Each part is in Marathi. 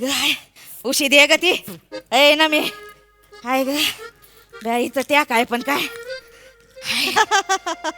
ग हाय उशी दे ग ती ए ना मी हाय ग बाईचं त्या काय पण काय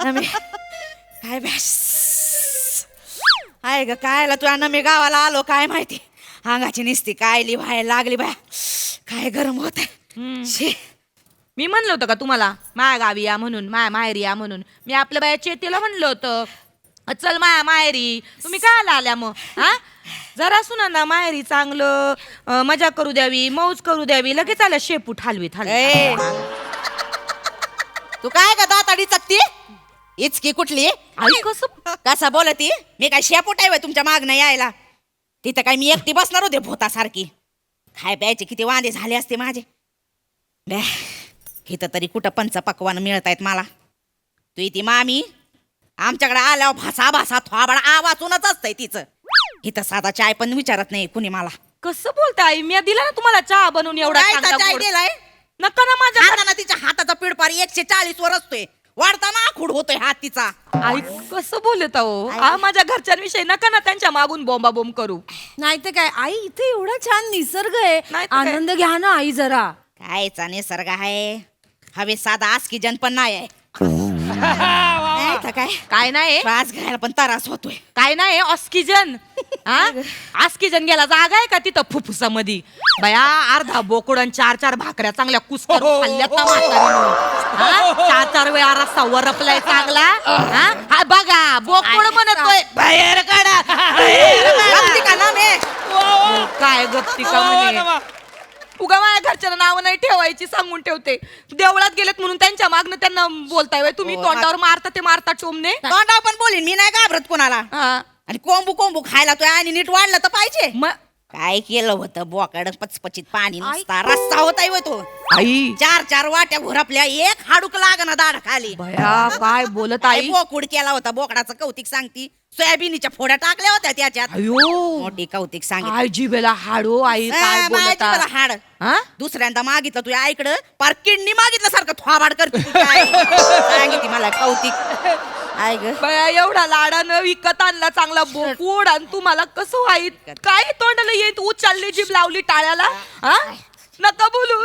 ना मी काय बॅस हाय ग कायला तू ना मी गावाला आलो काय माहिती अंगाची निसती कायली व्हायला लागली बाय काय गरम होत मी म्हणलं होतं का तुम्हाला माया गावी या म्हणून माया माहेरी या म्हणून मी आपल्या बाया चेतीला म्हणलं होतं चल माया माहेरी तुम्ही काय आल्या मग हा जरा सुना माहेरी चांगलं मजा करू द्यावी मौज करू द्यावी लगेच आल्या शेपूट हलवीत ए, तू काय का दाताडी चकती इचकी कुठली आई कसं कसा बोलती मी काय शेपूट आहे तुमच्या मागणं यायला तिथं काय मी एकटी बसणार होते भोतासारखी खाय प्यायचे किती वांदे झाले असते माझे बॅ इथं तरी कुठं पंच पकवान मिळत आहेत मला तू इथे मामी आमच्याकडे आल्यावर भासा भासा थोबाड आवाजूनच असतंय तिचं इथं साधा चाय पण विचारत नाही कुणी मला कसं बोलताय आई मी दिला ना तुम्हाला चहा बनवून एवढा काय चांगला चाय गोड. दिलाय नका ना माझ्या हाताना तिच्या हाताचा पिडपार 140 वर असतोय वाढताना आखूड होतोय हात तिचा आई कसं बोलत आहो माझ्या घरच्यांविषयी नका ना त्यांच्या मागून बोंबा बोंब करू नाही तर काय आई इथे एवढा छान निसर्ग आहे नाही तर काय? आनंद घ्या ना आई जरा कायचा निसर्ग आहे हवे साधा आस्की जन पण नाही आहे नाही तर काय काय नाही श्वास घ्यायला पण त्रास होतोय काय नाही ऑस्किजन ऑस्किजन गेला जागा आहे का तिथं फुफ्फुसामध्ये बया अर्धा बोकड आणि 4 भाकऱ्या चांगल्या कुस्कर खाल्ल्यात ना म्हातारीनं. 4 वेळा रस्ता वरपलाय चांगला हा बघा बोकड म्हणतोय बाहेर काढा गप्ती का ना मे काय गप्ती का म्हणे उगा माझ्या घरच्यांना नाव नाही ठेवायची सांगून ठेवते देवळात गेलेत म्हणून त्यांच्या मागणं त्यांना बोलताय व्हय. तुम्ही तोंडावर मारता ते मारता टोमने तोंडावर पण बोलीन मी नाही घाबरत कोणाला हा. आणि कोंबू कोंबू खायला तो आणि नीट वाढलं तर पाहिजे मग काय केलं होतं बोकाड पचपचित पाणी नुसता रस्ता होता होय तो आई 4 वाट्या घोरपल्या एक हाडूक लागना दाढ खाली बया काय बोलत आई बोकुड केला होता बोकडाचं कौतिक सांगती सोयाबीनच्या फोड्या टाकल्या होत्या त्याच्यात अयो मोठी कौतिक सांगितलं काय जिभेला हाडो आई काय बोलत मला हाड हा? दुसऱ्यांदा मागितलं तुझ्या आईकडं पार किडनी मागितलं सारखं थोबाड करते तू काय. सांगितली मला कौतिक आय ग बया एवढा लाडानं विकत आणला चांगला बोकुड आणि तुम्हाला कसं वाईट काय तोंडाला येत उचलली जीभ लावली टाळ्याला हा नका बोलू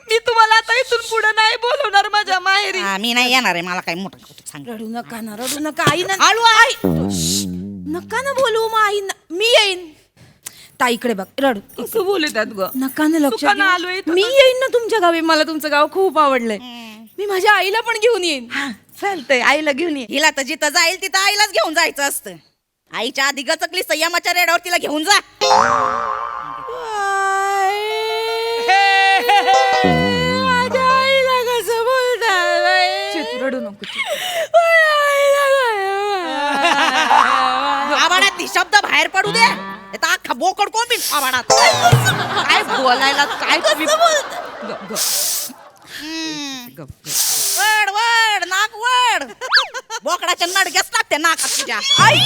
मी तुम्हाला आता इथून पुढे नाही बोलवणार माझ्या माहेरी मी नाही येणार आहे मला काय मोठं कौतिक सांग रडू नका ना रडू नका आई ना हळू आई नका ना बोलू मग आई मी येईन ताईकडे बघ रडू कसं बोलतात ग नका ना लक्ष दुकानं देऊ. आलोय इथं. मी येईन ना तुमच्या गावी मला तुमचं गाव खूप आवडलंय मी माझ्या आईला पण घेऊन येईन चालतंय आईला घेऊन ये हिला तर जिथं जाईल तिथं आईलाच घेऊन जायचं असतं आईच्या आधी गचकली संयमाच्या रेड्यावर तिला घेऊन जा माझ्या आईला कसं बोलतात चित रडू नको आबाडात शब्द बाहेर पडू दे आता अख्खा बोकड कोण बिन आबाडात काय बोलायला काय तुम्ही गप, गप. वड वड नाक वड बोकडाच्या नडग्याच लागते नाकात तुझ्या आई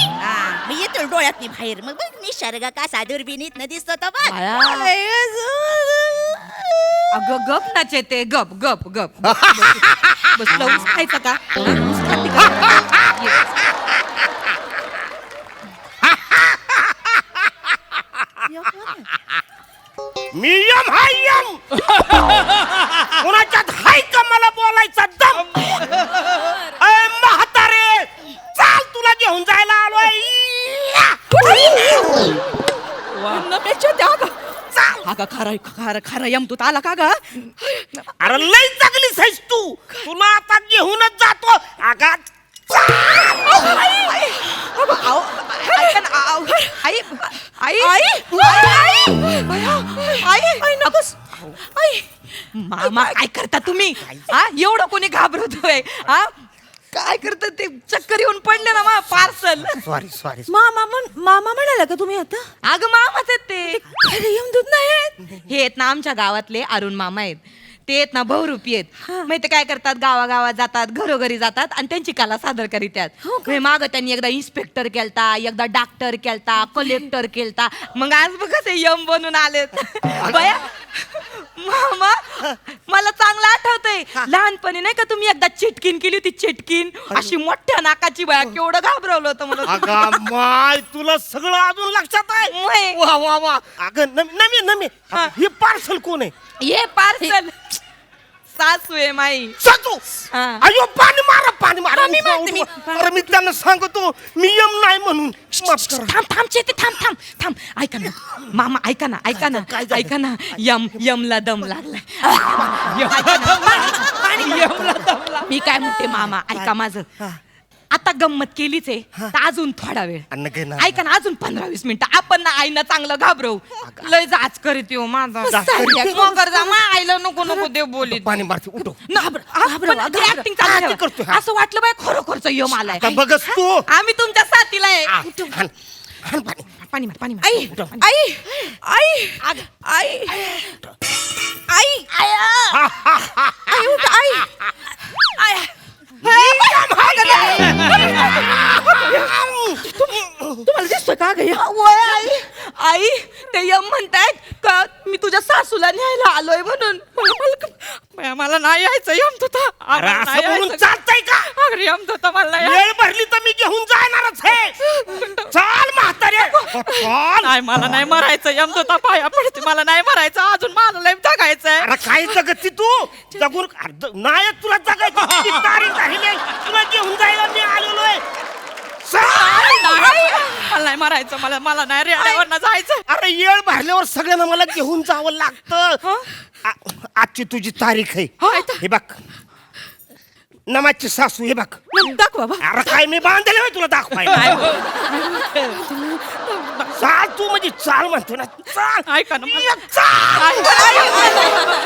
मी येतो डोळ्यात नाही बाहेर मग बघ निसर्ग कसा दुर्बिणीत न दिसतो तो बघ बाया. अगं गप नाचे ते गप गप गप बस ऊस खायचं का ऊस खाती का? ये. मी यम हाय यम कुणाच्यात हाय का मला बोलायचा दम अय म्हातारे चाल तुला घेऊन जायला आलोय अगं खरं खरं खरं यम तू आला का ग अरे लय जगलीस आहेस तू तुला आता घेऊनच जातो अगा आई आई आई नकोस आई मामा काय करता तुम्ही हा एवढं कोणी घाबरतोय हा काय करता ते चक्कर येऊन पडले ना मा पार्सल सॉरी मामा म्हणाला का तुम्ही आता अगं मामाच आहेत ते अरे यमदूत नाही आहेत. हे आहेत ना आमच्या गावातले अरुण मामा आहेत ते आहेत ना बहुरूपी आहेत माहिती काय करतात गावागावात जातात घरोघरी जातात आणि त्यांची कला सादर करीतात माग त्यांनी एकदा इन्स्पेक्टर केलता एकदा डॉक्टर केलता कलेक्टर केलता मग आज बघा ते यम बनून आलेत बया मामा मला चांगलं आठवतंय लहानपणी नाही का तुम्ही एकदा चिटकीन केली होती चिटकीन अशी मोठ्या नाकाची बाया केवढं घाबरवलं होतं मला अगं माय तुला सगळं अजून लक्षात आहे वय. वा वा वा अगं नमी नमी हे पार्सल कोण आहे ये पार्सल सासू आहे माई सातू हा. अयो पाणी मारा मी मारते, मी. अरे मी त्यांना सांगतो मी यम नाही म्हणून माफ करा थांब थांब चेते थांब ऐका ना मामा ऐका ना काय झालं? ऐका ना यमला दम लागलाय यमला दम लागलाय. मी काय म्हणते मामा ऐका माझं आता गंमत केलीच आहे तर अजून थोडा वेळ अन्न घे ना. ऐका ना अजून 15-20 मिनिटं आपण ना आईना चांगलं घाबरवू लय जाच करीत येऊ माझा जाच करीत येऊ. मगर जा मा आईला नको देव बोली पाणी मारते उठो ऍक्टिंग acting करतोय, हा. असं वाटलं बाय खरोखरच यम आलाय आता बघच तू आम्ही तुमच्या साथीला आहे आ, हाण, हाण पाणी पाणी मार आई आई आई आई आई आई उठ आई आई तुम्हाला दिसतोय का ग आई ते यम म्हणतायत का मी तुझ्या सासूला न्यायला आलोय म्हणून मला नाही यायचं यम तुझा अरे असं बोलून चालतंय का यम तुझा मला नाही वेळ भरली तर मी घेऊन जाणारच आहे चाल म्हातारे चाल नाही मला नाही मरायचं यम तुझा पाया पडते मला नाही मरायचं अजून मला लय जगायचंय अरे काय जगती तू जगून नाही तुला जगायची तारीख राहिली तुला घेऊन जायला मी आलेलोय मला नाही मरायचं मला नाही रेड्यावर जायचं अरे येळ भरल्यावर सगळ्यांना मला घेऊन जावं लागतं आजची तुझी तारीख आहे हे बघ नमाजची सासू हे बघ दाखवा बा. अरे काय मी बांधले होय तुला दाखवायला चाल तू म्हणजे चाल म्हणतो ना चाल ऐका ना ये, चाल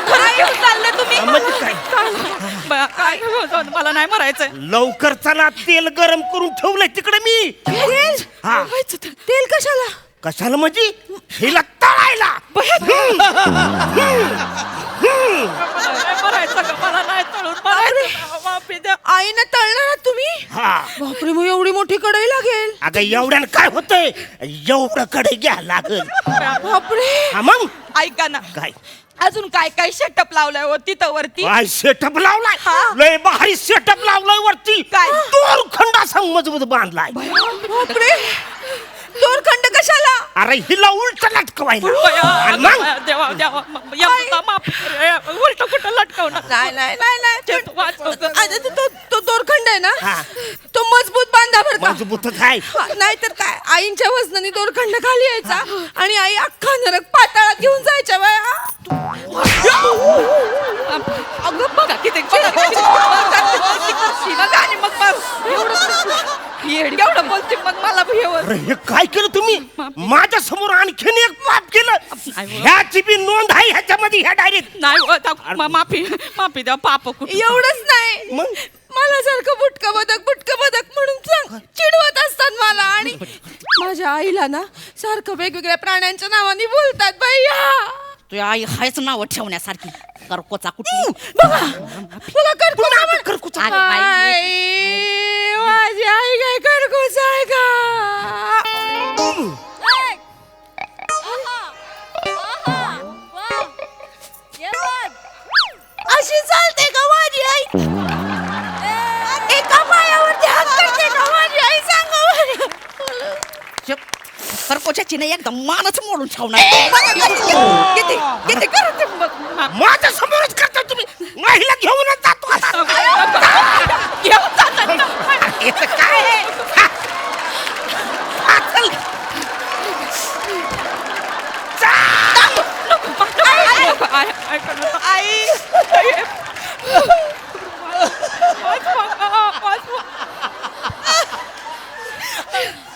खरं घेऊन चालले तुम्ही म्हणजे काय काय मला नाही मरायचंय लवकर चला तेल गरम करून ठेवलंय तिकडे मी हा तेल कशाला कशाला म्हणजे हिला तळायला मला नाही तळून माफी द्या आईनं तळणार तुम्ही हा बापरे मग एवढी मोठी कढई लागेल अगं एवढ्यानं काय होतंय एवढं कडे घ्या लागल बापरे हा मग ऐका ना काय अजून काय काय सेटअप लावलाय हो तिथं वरती काय सेटअप लावलाय हा. लय भारी सेटअप लावलाय वरती काय? दोरखंड असा मजबूत बांधलाय बापरे दोरखंड कशाला अरे हिला उलट लटकवायला आणि मग देवा देवा उलट कुठं लटकवणार नाही नाही नाही नाही वाचवतो. आता तो दोरखंड आहे ना हा. तो मजबूत बांधा बर का मजबूतच आहे नाहीतर काय आईंच्या वजनाने दोरखंड खाली यायचा आणि आई अख्खा नरक पाताळात घेऊन जायच्या बाया अगं बघा किती आणि मग एवढं बोलते मग मला अरे हे काय केलं तुम्ही माझ्या समोर आणखीन एक पाप केलं ह्याची बी नोंद आहे ह्याच्यामध्ये ह्या डायरीत नाही माफी द्या पाप कुठे एवढंच नाही मग मला सारखं बुटकं बदक म्हणून चिडवत असतात मला आणि माझ्या आईला ना सारखं वेगवेगळ्या प्राण्यांच्या नावाने बोलतात भैया तुझ्या आई हायच नाव ठेवण्यासारखी करकोचा कुठली बघा तुला करकुचा. अगं बाई. आई, माझी आई काय करकोच आहे का अशी चालते का माझी आई एका पायावरती हात करते का माझी आई सांगा बरं. करकोच्याची नाही एकदम मानच मोडून ठेवणार किती किती करते बघ. माझ्या समोरच करता तुम्ही महिला घेऊनच जातो आता याचं काय आहे? हा, चल.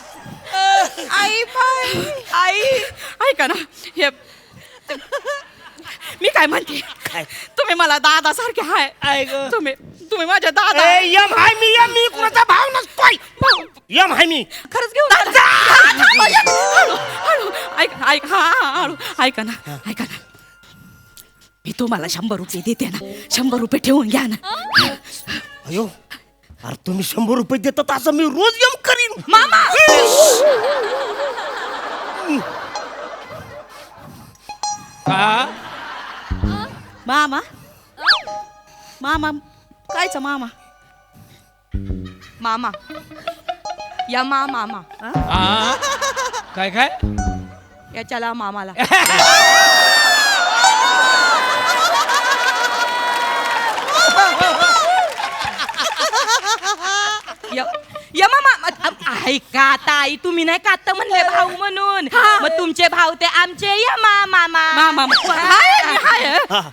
आई पाय आई ऐका ना हे मी काय म्हणते काय? तुम्ही मला दादा सारखे हाय तुम्ही माझ्या दादा ए, यम हाय मी कुणाचा भाव नसतोय यम हाय मी खरंच घेऊन हळू ऐका ना मी तुम्हाला 100 रुपये देते ना 100 रुपये ठेवून घ्या ना अयो अरे तुम्ही 100 रुपये देतात असं मी रोज यम करीन मामा मामा मामा कायचा मामा मामा यमा मामा काय काय याच्याला मामाला यमा मामा ऐका आता आई तुम्ही नाही का आता म्हणले भाऊ म्हणून मग तुमचे भाऊ ते आमचे यमा मामा मामा.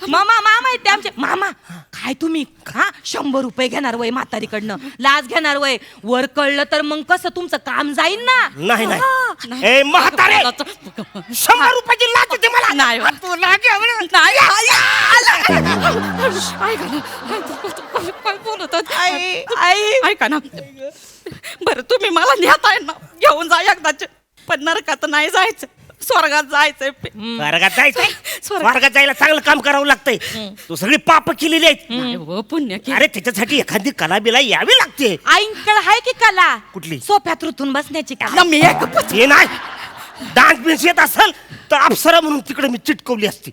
मामा मामा आहेत ते आमचे मामा काय तुम्ही 100 रुपये घेणार वय म्हातारीकडनं लाच घेणार वय वर कळलं तर मग कसं तुमचं काम जाईल ना नाही नाही ए म्हातारे 100 रुपयाची लाच होती मला नाही. तू लागे आवडे. काय बोलत ऐका ना बरं तुम्ही मला नेताय ना घेऊन जा एकदाच पण नरकात नाही जायचं स्वर्गात जायचंय स्वर्गात जायचंय स्वर्गात जायला चांगलं काम करावं लागतंय तू सगळी पाप केलेली आहेत पुण्य अरे त्याच्यासाठी एखादी कला बिला यावी लागते आईंकडे आहे की कला कुठली? सोफ्यात रुतून बसण्याची कला मी एक हे नाही डान्स बिन्स येत असेल तर अप्सरा म्हणून तिकडे मी चिटकवली असती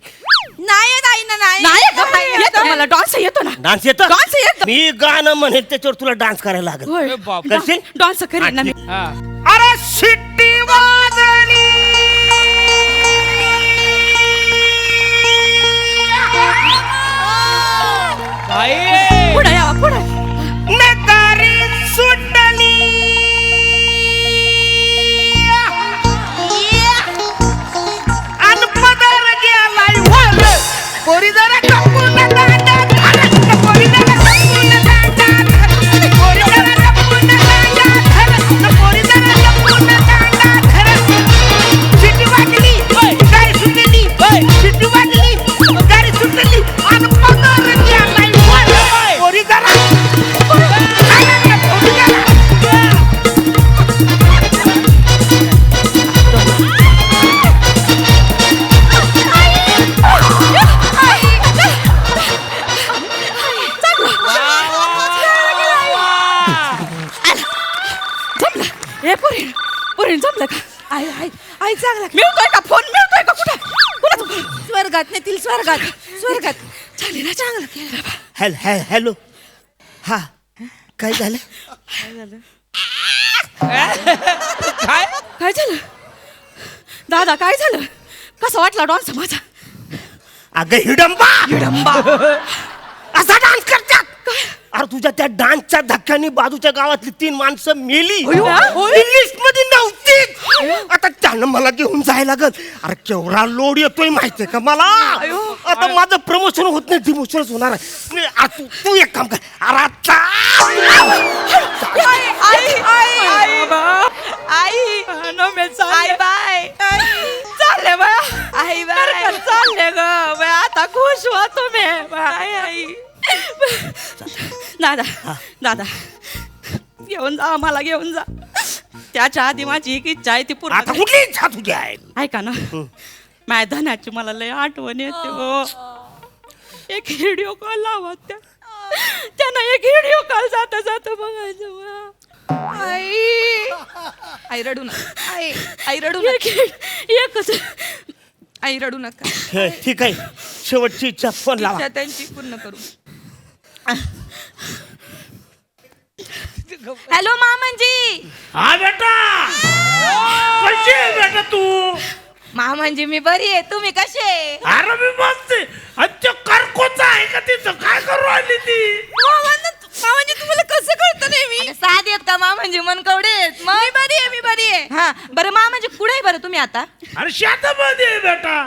नाही येतो मला डान्स येतो ना डान्स येतो डान्स येतो. मी गाणं म्हणेल त्याच्यावर तुला डान्स करायला लागेल बाप. करशील डान्स करेन ना मी हा. अरे शिट्टी वाजली बाई पुढे या पुढे नकारी सुटली अनपदर गेलाय वर पोरी जरा कपून दांडात घालत, पोरी जरा कपून दांडात घालत, पोरी जरा कपून दांडात घालत, पोरी जरा कपून दांडात घालत. शिट्टी वाजली गाडी सुटली शिट्टी वाजली गाडी सुटली अनपदर गेलाय वर पोरी जरा हे पुरी पुरी जमलं का आई आई आई चांगला मिळतोय का फोन मिळतोय का कुठे स्वर्गात नेतील स्वर्गात स्वर्गात चालेल ना चांगलं केलं हॅलो हा काय झालं काय काय झालं दादा काय झालं कसं वाटला डान्स माझा अगं हिडंबा हिडंबा असा डान्स करतात अरे तुझ्या त्या डान्सच्या धक्क्याने बाजूच्या गावातली 3 माणसं मेली लिस्ट मध्ये नव्हती आता त्यानं मला घेऊन जायला लागल अरे केवढा लोड येतोय माहितीये का मला आता माझं प्रमोशन होत नाही डिमोशनच होणार आहे अरे तू एक काम कर अरे आता आई बाय चालले बा आई बाय चालले ग बाय आता खुश व्हा तुम्ही बाय आई दादा दादा घेऊन जा मला घेऊन जा त्याच्या आधी माझी एक इच्छा आहे ती आता पूर्ण कुठली इच्छा तुझी आहे ऐका ना माझ्या धनाची मला लय आठवण येते हो एक व्हिडिओ कॉल लावा त्यांना एक व्हिडिओ कॉल जाता जाता बघायचं बा. आई रडू नका आई रडू नका एकच आई रडू नका ठीक आहे शेवटची इच्छा फोन लावा इच्छा त्यांची पूर्ण करू हॅलो मामांजी हा बेटा कशी आहे बेटा तू मामांजी मी बरी आहे तुम्ही कसे अरे मी बसते अच्छा करकोचा आहे का तिथं काय करू आली ती मामांजी तुम्हाला कसं कळतं नेहमी साध येत का मामांजी मनकवडे मी बरी आहे हा बरं मामांजी कुठे आहे बरं तुम्ही आता अरे शेतामध्ये आहे बेटा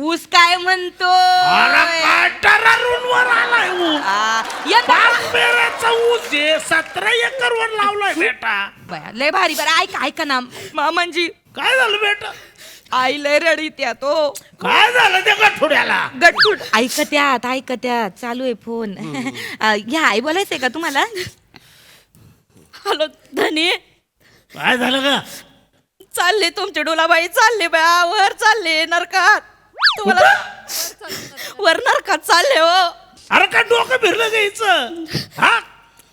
ऊस काय म्हणतो अरे काय टरारूनवर आलाय ऊस यंदा 5 पेराचा ऊस आहे 17 एकरवर लावलाय बेटा बया, लय भारी बरं ऐका ना मामांजी काय झालं बेटा आई लय रडीत या तो काय झालं त्या गठुड्याला गटफूट ऐकत्यात चालू आहे फोन या आई बोलायचंय का तुम्हाला हॅलो धनी काय झालं का चालले तुमचे डोलाबाई चालले बया वर चालले नरकात तुम्हाला वर नरकात चालले हो अरे काय डोकं फिरलं घ्यायचं हा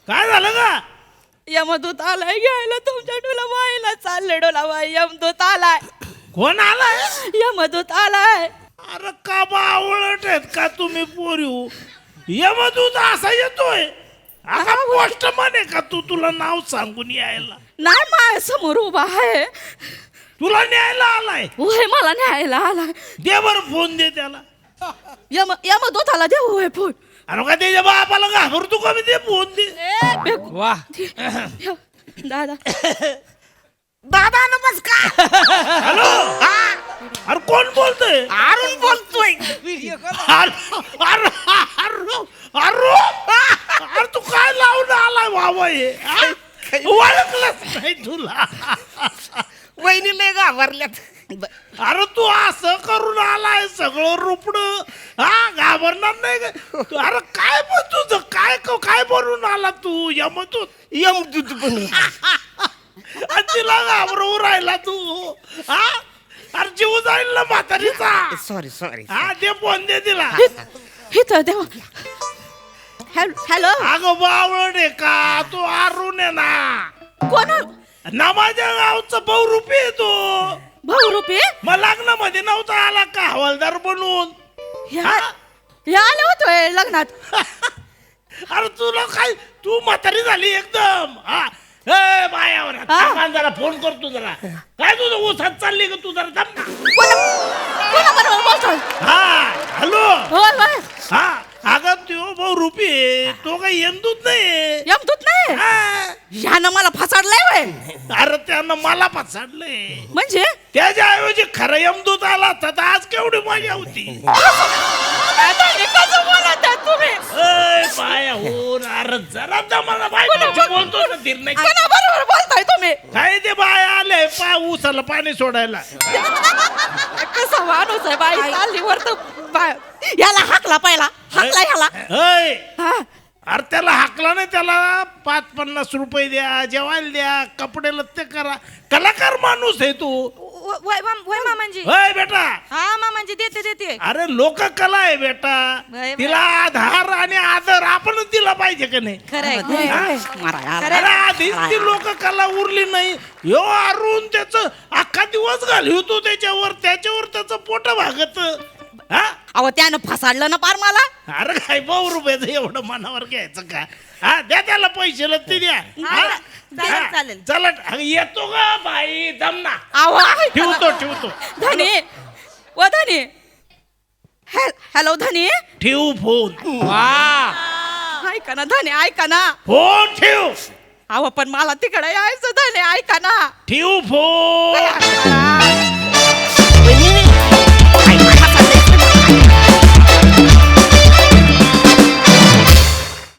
काय झालं का यमदूत आलाय घ्यायला तुमच्या डोलाबाईला चालले डोलाबाई यमदूत आलाय कोण आलाय यमदूत आलाय अरे का बावळट आहेत का तुम्ही पोरीव यमदूत असा येतोय आता पोस्ट म्हणे का तू तुला नाव सांगून यायला नाही माझ्या समोर उभा आहे तुला न्यायला आलाय होय मला न्यायला आला दे बर फोन दे त्याला यमदूताला देऊ होय फोन अरे का त्याच्या बापाला घाबरतो का मी ते फोन दे वा दादा दादा नमस्कार हॅलो अरे कोण बोलतोय अरुण बोलतोय अरे अरे तू काय लावून आलाय बाबा हे हा? ओळखलंच नाही तुला वहिनी लय घाबरल्यात अरे तू असं करून आलाय सगळं रुपड हा घाबरणार नाही का? अरे काय पण तुझं काय काय बनवून आला तू यमतूत यमदूत बनून आणि तिला घाबरवून राहिला तू हा अरे जीव जाईल ना म्हातारीचा सॉरी हा ते फोन दे तिला इथं देवा हॅलो अगं बावळण आहे का तू अरुण आहे ना कोण ना माझ्या गावचा बहुरूपी आहे तो भाऊ रुपये मग लग्नामध्ये नव्हता आला का हवालदार बनून या आले होतोय लग्नात अरे तुला काय तू म्हातारी झाली एकदम हा ए बायावर जरा फोन करतो जरा काय तुझं ऊसात चालली का तू जरा थांब ना. कोणाबरोबर बोलतोय हा हॅलो होय होय हा अगं तो भाऊ रुपी तो काही यमदूत नाही यमदूत नाही हा. ह्यानं मला फसाडलंय वय अरे त्यानं मला फसाडलंय म्हणजे त्याच्याऐवजी खरं यमदूत आला असता तर आज केवढी मजा होती कसं बोलत आहे तुम्ही ए, बाया हो अरे जरा दमाला बायकोची बोलतो ना धीर नाही कोणाबरोबर बोलताय तुम्ही काय ते बाया आले ऊसाला पाणी सोडायला कसा माणूस आहे बाई चालली वर तर याला हाकला पहिला हाकला ह्याला ऐ, हा अरे त्याला हाकला नाही त्याला 50-50 रुपये द्या जेवायला द्या कपडे लत्ते करा कलाकार माणूस आहे तू वय मामांजी होय बेटा हा मामांजी देते अरे लोककला आहे बेटा बाय. तिला आधार आणि आदर आपणच दिला पाहिजे का नाही खरंय अरे आधीच ती लोककला उरली नाही यो अरुण त्याच अख्खा दिवस घालवतो त्याच्यावर त्याचं पोट भागत हा अहो त्यानं फसाडलं ना पार मला अरे काय 100 रुपयाचं एवढं मनावर घ्यायचं का हा द्या त्याला पैसे लत्ती द्या हा? चालेल, हा, चालेल. चला येतो का बाई दम ना अहो ठेवतो धनी व धनी हॅलो धनी ठेवू फोन ऐका ना धनी ऐका ना फोन ठेव अहो पण मला तिकडे यायचं धनी ऐका ना ठेवू फोन